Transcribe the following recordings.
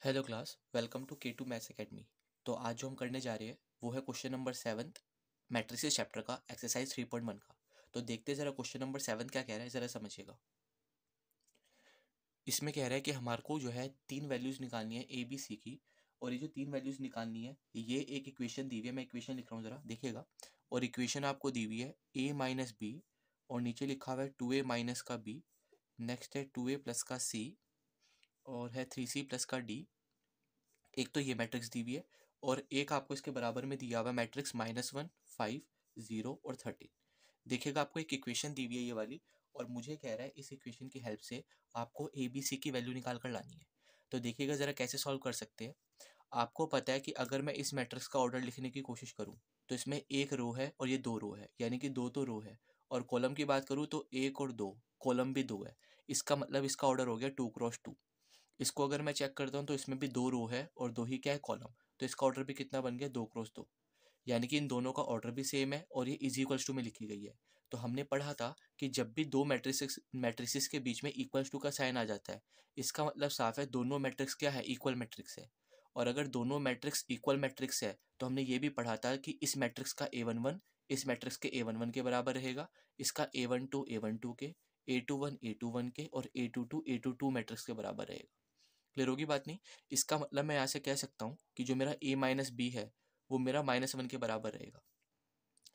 Hello class, welcome to K2 maths academy. तो आज जो हम करने जा रहे हैं वो है क्वेश्चन नंबर 7 मैट्रिसेस चैप्टर का एक्सरसाइज 3.1 का। तो देखते हैं ज़रा क्वेश्चन नंबर 7 क्या कह रहा है, ज़रा समझिएगा। इसमें कह रहा है कि हमारे को जो है तीन वैल्यूज़ निकालनी है ए बी सी की, और ये जो तीन वैल्यूज़ निकालनी है ये एक इक्वेशन दी हुई है। मैं इक्वेशन लिख रहा हूँ, ज़रा देखिएगा। और इक्वेशन आपको दी हुई है a माइनस बी, और नीचे लिखा हुआ है 2a माइनस का b, नेक्स्ट है 2a प्लस का c, और है 3c प्लस का d। एक तो ये मैट्रिक्स दी हुई है, और एक आपको इसके बराबर में दिया हुआ मैट्रिक्स -1, 5, 0 और 13। देखिएगा, आपको एक इक्वेशन दी हुई है ये वाली, और मुझे कह रहा है इस इक्वेशन की हेल्प से आपको ए बी सी की वैल्यू निकाल कर लानी है। तो देखिएगा ज़रा कैसे सॉल्व कर सकते हैं। आपको पता है कि अगर मैं इस मैट्रिक्स का ऑर्डर लिखने की कोशिश करूं तो इसमें एक रो है और ये दो रो है, यानी कि दो तो रो है। और कॉलम की बात करूं तो एक और दो, कॉलम भी दो है। इसका मतलब इसका ऑर्डर हो गया 2x2। इसको अगर मैं चेक करता हूँ तो इसमें भी दो रो है और दो ही क्या है, कॉलम। तो इसका ऑर्डर भी कितना बन गया, 2x2। यानी कि इन दोनों का ऑर्डर भी सेम है और ये इज इक्वल्स टू में लिखी गई है। तो हमने पढ़ा था कि जब भी दो मैट्रिक्स के बीच में इक्वल्स टू का साइन आ जाता है, इसका मतलब साफ है दोनों मैट्रिक्स क्या है, इक्वल मैट्रिक्स है। और अगर दोनों मैट्रिक्स इक्वल मैट्रिक्स है तो हमने ये भी पढ़ा था कि इस मैट्रिक्स का a11 इस मैट्रिक्स के a11 के बराबर रहेगा, इसका a12 a12 के, a21 a21 के, और a22 a22 मैट्रिक्स के बराबर रहेगा। क्लियर होगी बात नहीं? इसका मतलब मैं यहाँ से कह सकता हूँ कि जो मेरा a माइनस बी है वो मेरा -1 के बराबर रहेगा।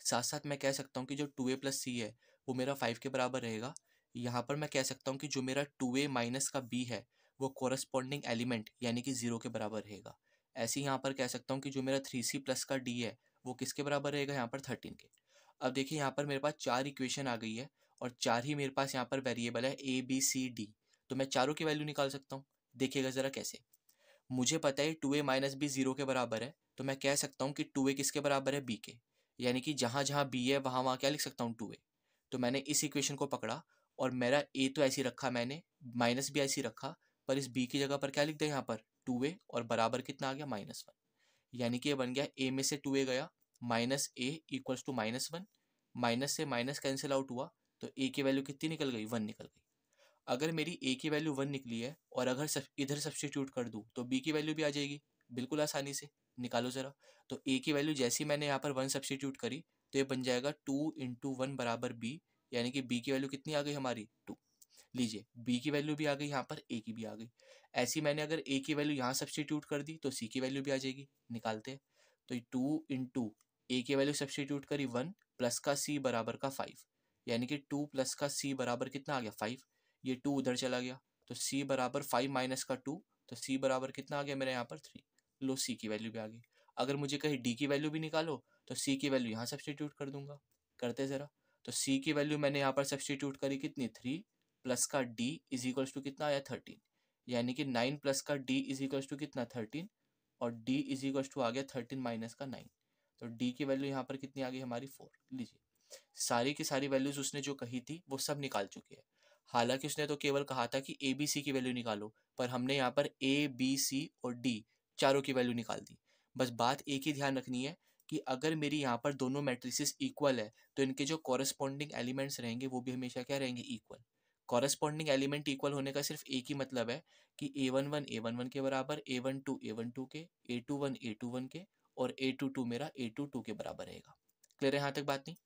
साथ साथ मैं कह सकता हूँ कि जो 2a प्लस सी है वो मेरा 5 के बराबर रहेगा। यहाँ पर मैं कह सकता हूँ कि जो मेरा 2a माइनस का b है वो कोरस्पॉन्डिंग एलिमेंट यानी कि 0 के बराबर रहेगा। ऐसे ही यहाँ पर कह सकता हूँ कि जो मेरा 3c प्लस का d है वो किसके बराबर रहेगा, यहाँ पर 13 के। अब देखिए, यहाँ पर मेरे पास चार इक्वेशन आ गई है, और चार ही मेरे पास यहाँ पर वेरिएबल है a b c d। तो मैं चारों की वैल्यू निकाल सकता हूँ। देखिएगा ज़रा कैसे। मुझे पता है 2a माइनस बी 0 के बराबर है, तो मैं कह सकता हूँ कि 2a किसके बराबर है, b के। यानी कि जहाँ जहाँ b है वहाँ वहाँ क्या लिख सकता हूँ, 2a। तो मैंने इस इक्वेशन को पकड़ा, और मेरा a तो ऐसे ही रखा मैंने, माइनस भी ऐसे ही रखा, पर इस b की जगह पर क्या लिख दिया यहाँ पर, 2a, और बराबर कितना आ गया, -1। यानी कि ये बन गया a में से 2a गया, minus a equals to -1। Minus से माइनस कैंसिल आउट हुआ, तो a की वैल्यू कितनी निकल गई, 1 निकल गई। अगर मेरी a की वैल्यू 1 निकली है और अगर इधर सब्सटीट्यूट कर दूं तो b की वैल्यू भी आ जाएगी, बिल्कुल आसानी से। निकालो ज़रा। तो a की वैल्यू जैसी मैंने यहाँ पर 1 सब्सटीट्यूट करी तो ये बन जाएगा 2 × 1 बराबर b, यानी कि b की वैल्यू कितनी आ गई हमारी, 2। लीजिए, b की वैल्यू भी आ गई यहाँ पर, a की भी आ गई। ऐसी मैंने अगर a की वैल्यू यहाँ सब्सटीट्यूट कर दी तो c की वैल्यू भी आ जाएगी। निकालते हैं। तो 2 × a की वैल्यू सब्सटीट्यूट करी 1 प्लस का c बराबर का 5, यानी कि 2 प्लस का c बराबर कितना आ गया, 5। ये 2 उधर चला गया, तो c बराबर 5 माइनस का 2, तो c बराबर कितना आ गया मेरे यहाँ पर, 3। लो, c की वैल्यू भी आ गई। अगर मुझे कहीं d की वैल्यू भी निकालो तो c की वैल्यू यहाँ सब्सटीट्यूट कर दूंगा। करते ज़रा। तो c की वैल्यू मैंने यहाँ पर सब्सटीट्यूट करी कितनी, 3 प्लस का d इज इक्वल्स टू कितना आया, 13। यानी कि 9 प्लस का d इज इक्वल्स टू कितना, 13, और d इज इक्वल्स टू आ गया 13 माइनस का 9। तो d की वैल्यू यहाँ पर कितनी आ गई हमारी, 4। लीजिए, सारी की सारी वैल्यूज उसने जो कही थी वो सब निकाल चुके हैं। हालांकि उसने तो केवल कहा था कि ए बी सी की वैल्यू निकालो, पर हमने यहाँ पर ए बी सी और डी चारों की वैल्यू निकाल दी। बस बात एक ही ध्यान रखनी है कि अगर मेरी यहाँ पर दोनों मैट्रिसेस इक्वल है तो इनके जो कॉरेस्पॉन्डिंग एलिमेंट्स रहेंगे वो भी हमेशा क्या रहेंगे, इक्वल। कॉरेस्पॉन्डिंग एलिमेंट इक्वल होने का सिर्फ एक ही मतलब है कि a11 के बराबर, a12 के, a21 a21 के, और a22 मेरा a22 के बराबर रहेगा। क्लियर है यहाँ तक बात नहीं?